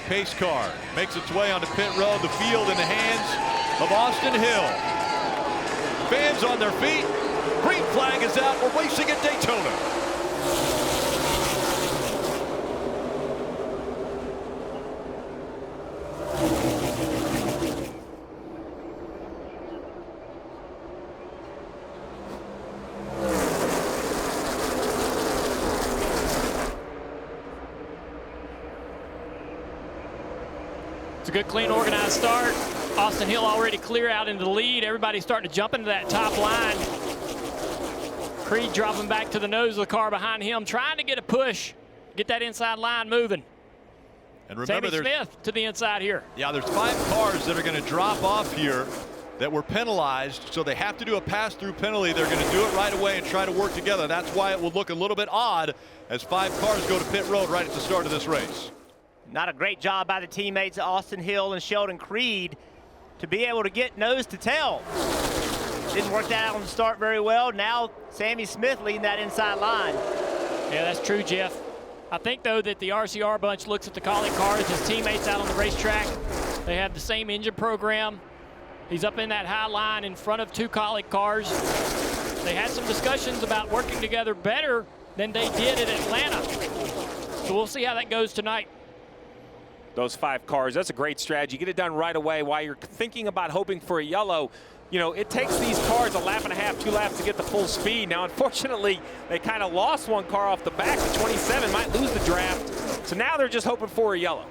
pace car makes its way onto pit road. The field in the hands of Austin Hill. Fans on their feet. Green flag is out. We're racing at Daytona. It's a good, clean, organized start. Austin Hill already clear out into the lead. Everybody's starting to jump into that top line. Creed dropping back to the nose of the car behind him, trying to get a push, get that inside line moving. And remember, Sammy Smith to the inside here. Yeah, there's 5 cars that are going to drop off here that were penalized, so they have to do a pass-through penalty. They're going to do it right away and try to work together. That's why it will look a little bit odd as 5 cars go to pit road right at the start of this race. Not a great job by the teammates Austin Hill and Sheldon Creed to be able to get nose to tail. Didn't work that out on the start very well. Now Sammy Smith leading that inside line. Yeah, that's true, Jeff. I think, though, that the RCR bunch looks at the Collie cars, his teammates out on the racetrack. They have the same engine program. He's up in that high line in front of 2 Collie cars. They had some discussions about working together better than they did at Atlanta. So we'll see how that goes tonight. Those 5 cars, that's a great strategy. Get it done right away while you're thinking about hoping for a yellow. You know, it takes these cars a lap and a half, 2 laps to get the full speed. Now, unfortunately, they kind of lost 1 car off the back. The 27 might lose the draft. So now they're just hoping for a yellow.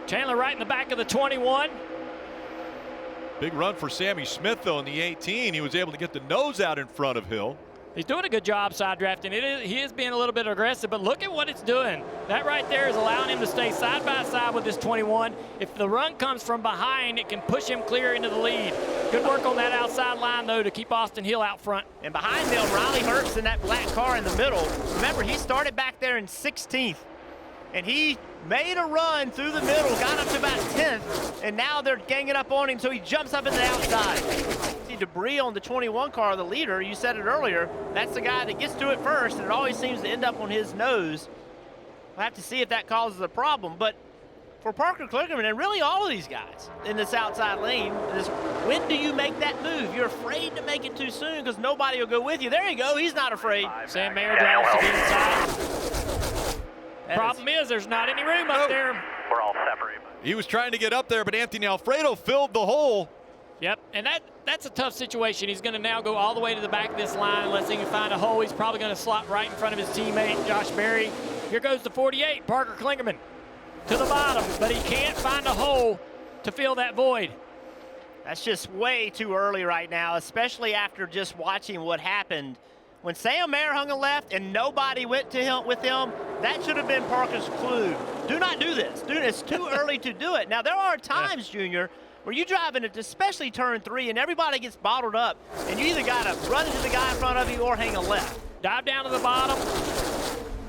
Chandler right in the back of the 21. Big run for Sammy Smith, though, in the 18. He was able to get the nose out in front of Hill. He's doing a good job side drafting. He is being a little bit aggressive, but look at what it's doing. That right there is allowing him to stay side by side with this 21. If the run comes from behind, it can push him clear into the lead. Good work on that outside line, though, to keep Austin Hill out front. And behind them, Riley Herbst in that black car in the middle. Remember, he started back there in 16th, and he made a run through the middle, got up to about 10th, and now they're ganging up on him, so he jumps up in the outside. See debris on the 21 car, the leader, you said it earlier, that's the guy that gets to it first, and it always seems to end up on his nose. We'll have to see if that causes a problem, but for Parker Kligerman, and really all of these guys in this outside lane, is when do you make that move? You're afraid to make it too soon because nobody will go with you. There you go, he's not afraid. Sam Mayer drives to the inside. Problem is there's not any room up there. We're all separated. He was trying to get up there, but Anthony Alfredo filled the hole. Yep, and that's a tough situation. He's going to now go all the way to the back of this line unless he can find a hole. He's probably going to slot right in front of his teammate, Josh Berry. Here goes the 48, Parker Kligerman, to the bottom, but he can't find a hole to fill that void. That's just way too early right now, especially after just watching what happened. When Sam Mayer hung a left and nobody went to him with him, that should have been Parker's clue. Do not do this. Dude, it's too early to do it. Now, there are times, Junior, where you driving it, especially turn 3, and everybody gets bottled up, and you either got to run into the guy in front of you or hang a left. Dive down to the bottom.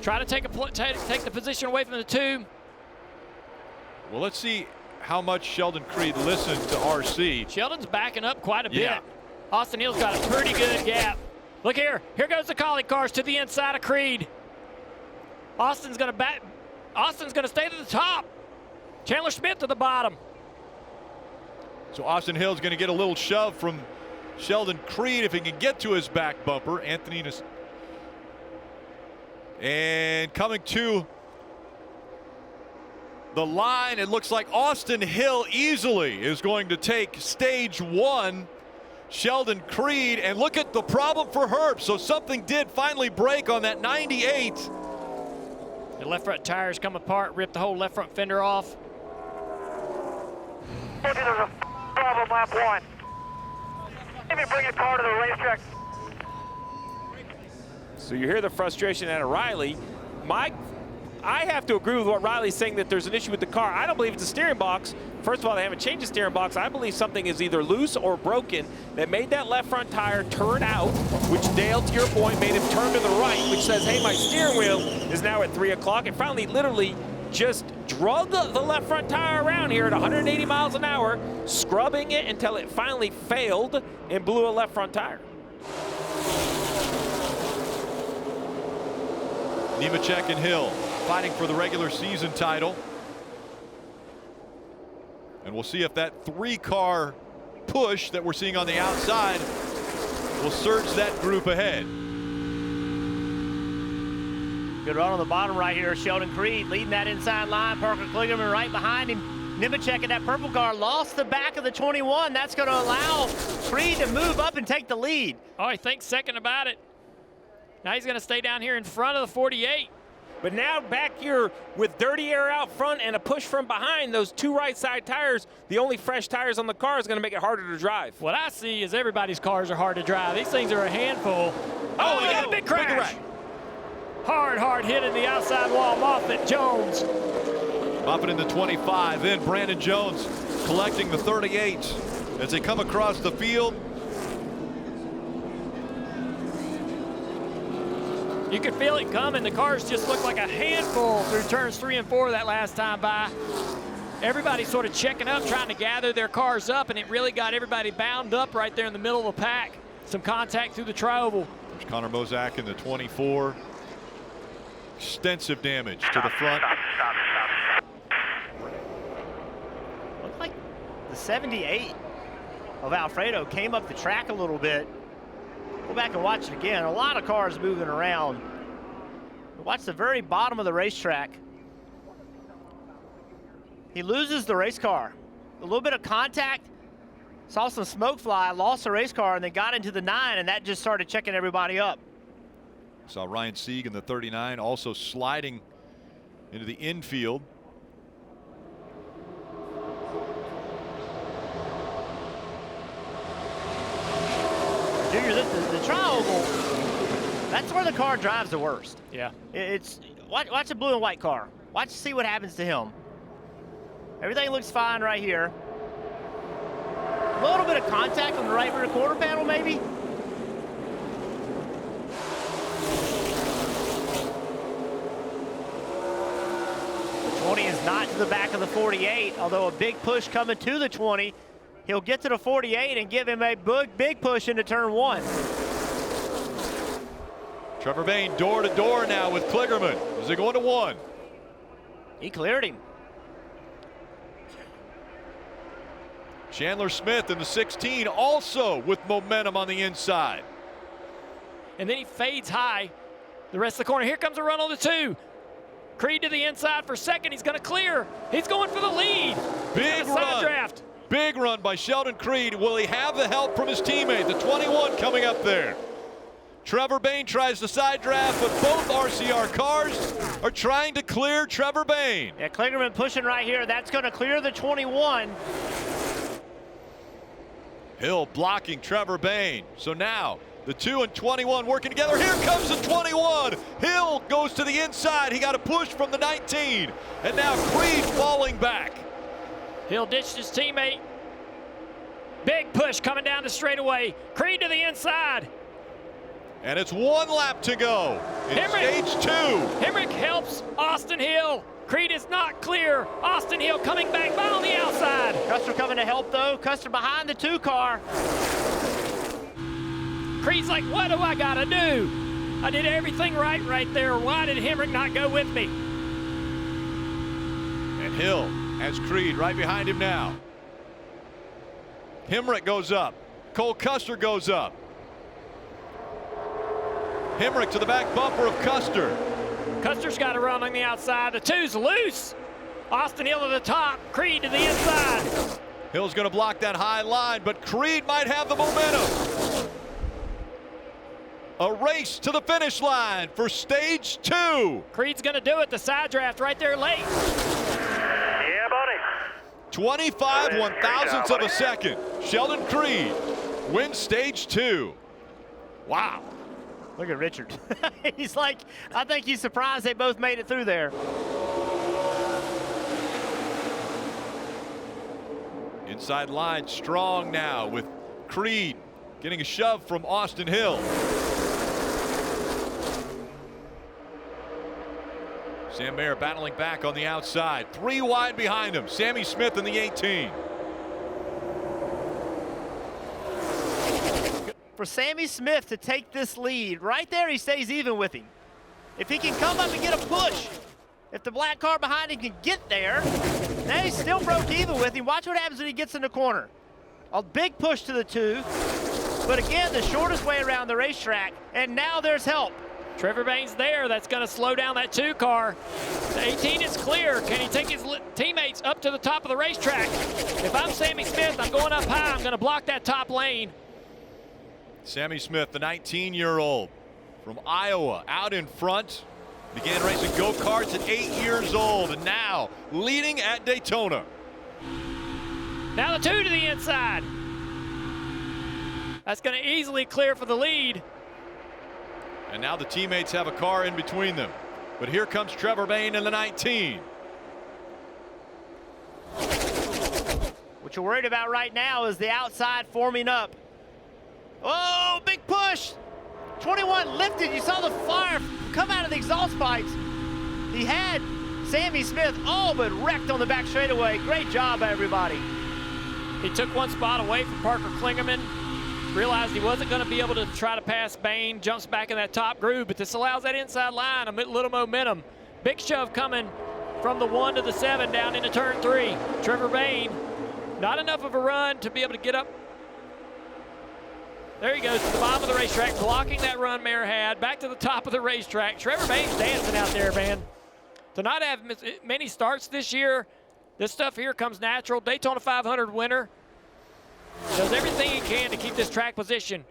Try to take the position away from the 2. Well, let's see how much Sheldon Creed listened to RC. Sheldon's backing up quite a bit. Yeah. Austin Hill's got a pretty good gap. Look here. Here goes the Collie cars to the inside of Creed. Austin's going to stay to the top. Chandler Smith to the bottom. So Austin Hill's going to get a little shove from Sheldon Creed if he can get to his back bumper. And coming to the line, it looks like Austin Hill easily is going to take stage 1. Sheldon Creed, and look at the problem for Herb. So something did finally break on that 98. The left front tires come apart, ripped the whole left front fender off. There's a problem lap 1. Let me bring a car to the racetrack. So you hear the frustration out of Riley. I have to agree with what Riley's saying, that there's an issue with the car. I don't believe it's a steering box. First of all, they haven't changed the steering box. I believe something is either loose or broken that made that left front tire turn out, which Dale, to your point, made him turn to the right, which says, hey, my steering wheel is now at 3 o'clock. And finally, literally just drug the left front tire around here at 180 miles an hour, scrubbing it until it finally failed and blew a left front tire. Nemechek and Hill fighting for the regular season title. And we'll see if that 3-car push that we're seeing on the outside will surge that group ahead. Good run on the bottom right here. Sheldon Creed leading that inside line. Parker Kligerman right behind him. Nemechek in that purple car lost the back of the 21. That's going to allow Creed to move up and take the lead. Oh, he thinks second about it. Now he's going to stay down here in front of the 48. But now back here with dirty air out front and a push from behind, those 2 right side tires, the only fresh tires on the car is going to make it harder to drive. What I see is everybody's cars are hard to drive. These things are a handful. Oh, he got a big crash. Hard hit in the outside wall. Moffitt, Jones. Moffitt in the 25, then Brandon Jones collecting the 38 as they come across the field. You could feel it coming. The cars just look like a handful through turns 3 and 4 that last time by. Everybody's sort of checking up, trying to gather their cars up, and it really got everybody bound up right there in the middle of the pack. Some contact through the tri-oval. There's Connor Mozak in the 24. Extensive damage to the front. Looked like the 78 of Alfredo came up the track a little bit. Go back and watch it again. A lot of cars moving around. Watch the very bottom of the racetrack. He loses the race car. A little bit of contact. Saw some smoke fly, lost the race car, and then got into the 9, and that just started checking everybody up. Saw Ryan Sieg in the 39 also sliding into the infield. Junior, the tri-oval, that's where the car drives the worst. Yeah. It's watch a blue and white car. Watch, see what happens to him. Everything looks fine right here. A little bit of contact on the right rear quarter panel, maybe. The 20 is not to the back of the 48, although a big push coming to the 20. He'll get to the 48 and give him a big push into turn 1. Trevor Bayne door to door now with Kligerman. Is he going to 1? He cleared him. Chandler Smith in the 16 also with momentum on the inside. And then he fades high the rest of the corner. Here comes a run on the 2. Creed to the inside for second. He's going to clear. He's going for the lead. Big run. Draft. Big run by Sheldon Creed. Will he have the help from his teammate, the 21 coming up there? Trevor Bayne tries the side draft, but both RCR cars are trying to clear Trevor Bayne. Yeah, Kligerman pushing right here. That's going to clear the 21. Hill blocking Trevor Bayne. So now the 2 and 21 working together. Here comes the 21. Hill goes to the inside. He got a push from the 19. And now Creed falling back. Hill ditched his teammate. Big push coming down the straightaway. Creed to the inside. And it's 1 lap to go in stage 2. Hemrick helps Austin Hill. Creed is not clear. Austin Hill coming back by on the outside. Custer coming to help though. Custer behind the 2 car. Creed's like, what do I gotta do? I did everything right there. Why did Hemrick not go with me? And Hill has Creed right behind him now. Hemrick goes up. Cole Custer goes up. Hemrick to the back bumper of Custer. Custer's got to run on the outside. The 2's loose. Austin Hill to the top. Creed to the inside. Hill's going to block that high line, but Creed might have the momentum. A race to the finish line for stage 2. Creed's going to do it. The side draft right there late. Yeah, buddy. 25 1/1000ths of a second. Sheldon Creed wins stage 2. Wow. Look at Richard. He's like, I think he's surprised they both made it through there. Inside line strong now with Creed getting a shove from Austin Hill. Sam Mayer battling back on the outside. 3 wide behind him. Sammy Smith in the 18. For Sammy Smith to take this lead, right there he stays even with him. If he can come up and get a push, If the black car behind him can get there, now he's still broke even with him. Watch what happens when he gets in the corner. A big push to the 2, but again, the shortest way around the racetrack, and now there's help. Trevor Bayne's there. That's going to slow down that 2 car. The 18 is clear. Can he take his teammates up to the top of the racetrack? If I'm Sammy Smith, I'm going up high. I'm going to block that top lane. Sammy Smith, the 19-year-old from Iowa, out in front. Began racing go-karts at 8 years old, and now leading at Daytona. Now the 2 to the inside. That's going to easily clear for the lead. And now the teammates have a car in between them. But here comes Trevor Bayne in the 19. What you're worried about right now is the outside forming up. Oh, big push. 21 lifted. You saw the fire come out of the exhaust pipes. He had Sammy Smith all but wrecked on the back straightaway. Great job, everybody. He took 1 spot away from Parker Klingerman. Realized he wasn't going to be able to try to pass Bayne. Jumps back in that top groove, but this allows that inside line a little momentum. Big shove coming from the 1 to the 7 down into turn 3. Trevor Bayne, not enough of a run to be able to get up. There he goes to the bottom of the racetrack, blocking that run Mayer had. Back to the top of the racetrack. Trevor Bayne's dancing out there, man. To not have many starts this year, this stuff here comes natural. Daytona 500 winner. Does everything he can to keep this track position.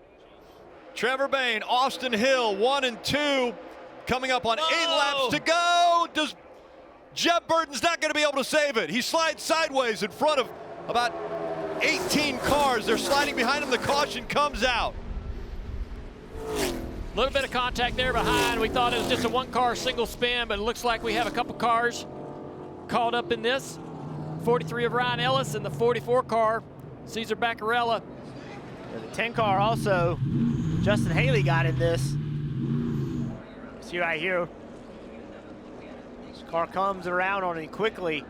Trevor Bayne, Austin Hill, 1 and 2. Coming up on 8 laps to go. Jeff Burton's not going to be able to save it. He slides sideways in front of about 18 cars. They're sliding behind him. The caution comes out. A little bit of contact there behind. We thought it was just a 1-car single spin, but it looks like we have a couple cars caught up in this. 43 of Ryan Ellis and the 44 car, Cesar Baccarella. And the 10 car also, Justin Haley got in this. See right here. This car comes around on him quickly.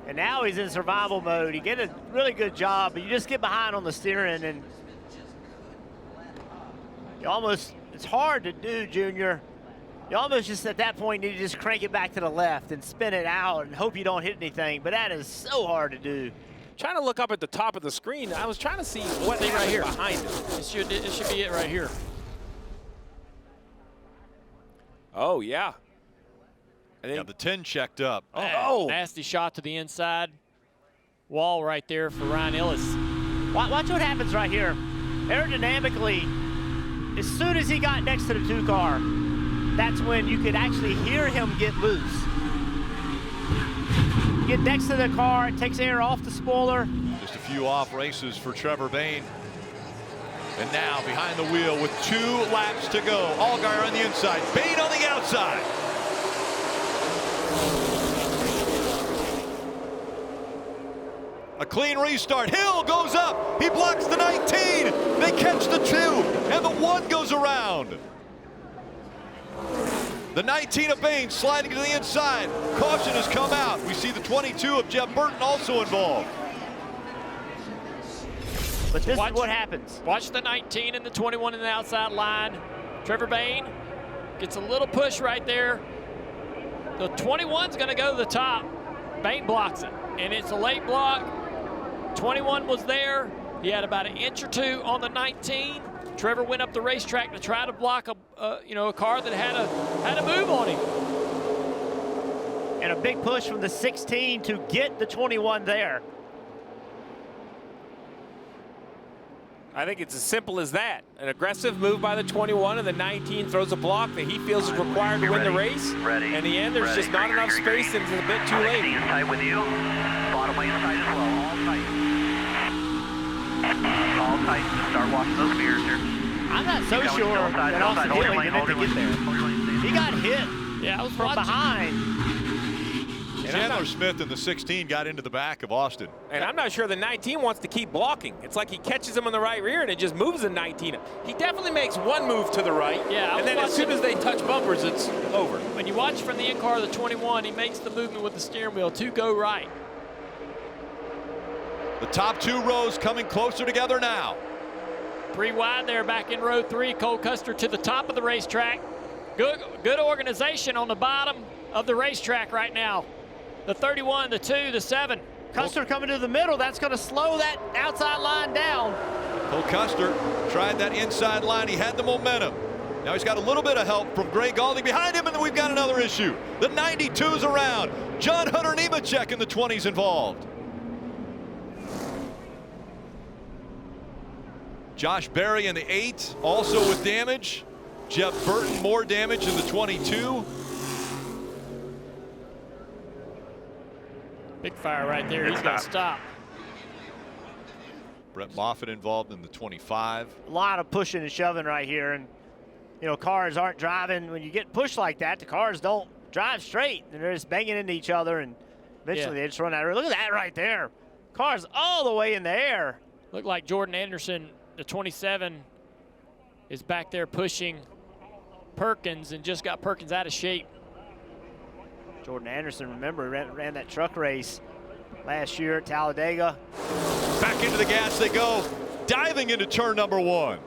And now he's in survival mode. He did a really good job, but you just get behind on the steering and you almost, it's hard to do, Junior. You almost just at that point need to just crank it back to the left and spin it out and hope you don't hit anything, but that is so hard to do. Trying to look up at the top of the screen. I was trying to see what right here behind it. It should be it right here. Oh, yeah. Yeah, the 10 checked up. Oh. Nasty shot to the inside. Wall right there for Ryan Ellis. Watch what happens right here. Aerodynamically, as soon as he got next to the 2 car, that's when you could actually hear him get loose. Get next to the car, it takes air off the spoiler. Just a few off races for Trevor Bayne. And now behind the wheel with 2 laps to go. Allgaier on the inside, Bayne on the outside. A clean restart. Hill goes up. He blocks the 19. They catch the 2, and the 1 goes around. The 19 of Bayne sliding to the inside. Caution has come out. We see the 22 of Jeff Burton also involved. But this is what happens. Watch the 19 and the 21 in the outside line. Trevor Bayne gets a little push right there. The 21's going to go to the top. Bayne blocks it, and it's a late block. 21 was there. He had about an inch or 2 on the 19. Trevor went up the racetrack to try to block a car that had a move on him. And a big push from the 16 to get the 21 there. I think it's as simple as that. An aggressive move by the 21, and the 19 throws a block that he feels is required to win the race. In the end, there's just not enough space, and it's a bit too late. Inside with you. Bottom way inside as well. All tight. All tight. Just start watching those mirrors here. I'm not so sure that Austin Haley meant to get there. He got hit Yeah, I was from behind. Chandler Smith in the 16 got into the back of Austin. And I'm not sure the 19 wants to keep blocking. It's like he catches him on the right rear and it just moves the 19. He definitely makes one move to the right. Yeah, and then as soon as they touch bumpers, it's over. When you watch from the in-car of the 21, he makes the movement with the steering wheel to go right. The top 2 rows coming closer together now. 3 wide there back in row 3. Cole Custer to the top of the racetrack. Good organization on the bottom. of the racetrack right now. The 31, the 2, the 7. Custer coming to the middle. That's going to slow that outside line down. Cole Custer tried that inside line. He had the momentum. Now he's got a little bit of help from Gray Galding behind him, and then we've got another issue. The 92's around. John Hunter Nemechek in the 20s involved. Josh Berry in the 8, also with damage. Jeff Burton, more damage in the 22. Big fire right there. He's got to stop. Brett Moffitt involved in the 25. A lot of pushing and shoving right here. And, you know, cars aren't driving. When you get pushed like that, the cars don't drive straight. And they're just banging into each other. And eventually they just run out of. Look at that right there. Cars all the way in the air. Looked like Jordan Anderson, the 27, is back there pushing Perkins and just got Perkins out of shape. Jordan Anderson, remember, ran that truck race last year at Talladega. Back into the gas they go, diving into turn number 1.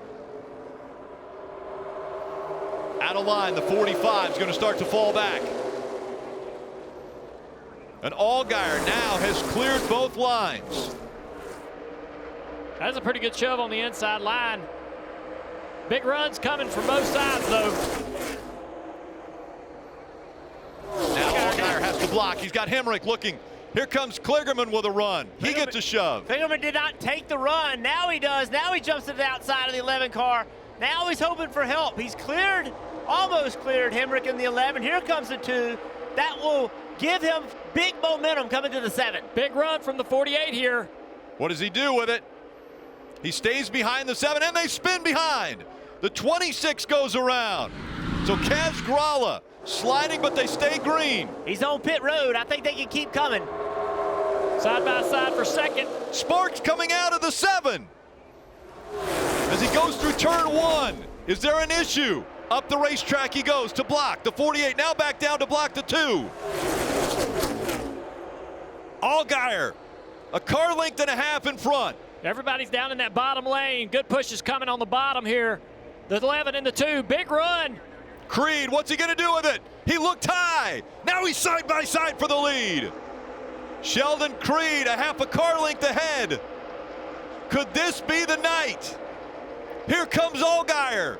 Out of line, the 45 is going to start to fall back. And Allgaier now has cleared both lines. That's a pretty good shove on the inside line. Big runs coming from both sides, though. Now Allgaier has to block. He's got Hemrick looking. Here comes Kligerman with a run. He gets a shove. Kligerman did not take the run. Now he does. Now he jumps to the outside of the 11 car. Now he's hoping for help. He's cleared, almost cleared Hemrick in the 11. Here comes the 2. That will give him big momentum coming to the 7. Big run from the 48 here. What does he do with it? He stays behind the 7, and they spin behind. The 26 goes around. So Kaz Gralla sliding, but they stay green. He's on pit road. I think they can keep coming. Side by side for second. Sparks coming out of the 7. As he goes through turn 1, is there an issue? Up the racetrack he goes to block. The 48 now back down to block the 2. Allgaier, a car length and a half in front. Everybody's down in that bottom lane. Good push is coming on the bottom here. The 11 and the 2, big run. Creed, what's he gonna do with it? He looked high. Now he's side by side for the lead. Sheldon Creed, a half a car length ahead. Could this be the night? Here comes Allgaier.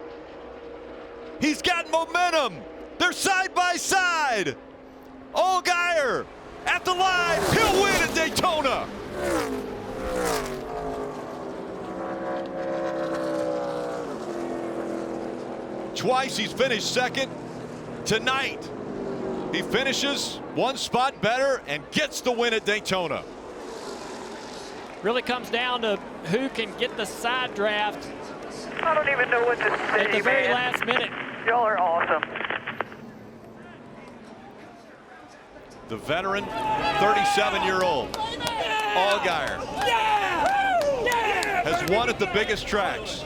He's got momentum. They're side by side. Allgaier at the line. He'll win at Daytona. Twice he's finished second. Tonight, he finishes one spot better and gets the win at Daytona. Really comes down to who can get the side draft I don't even know what to say, at the very man. last minute. Y'all are awesome. The veteran, 37-year-old Allgaier has won at the biggest tracks.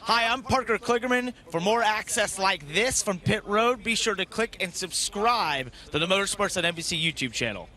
Hi, I'm Parker Kligerman. For more access like this from Pit Road, be sure to click and subscribe to the Motorsports on NBC YouTube channel.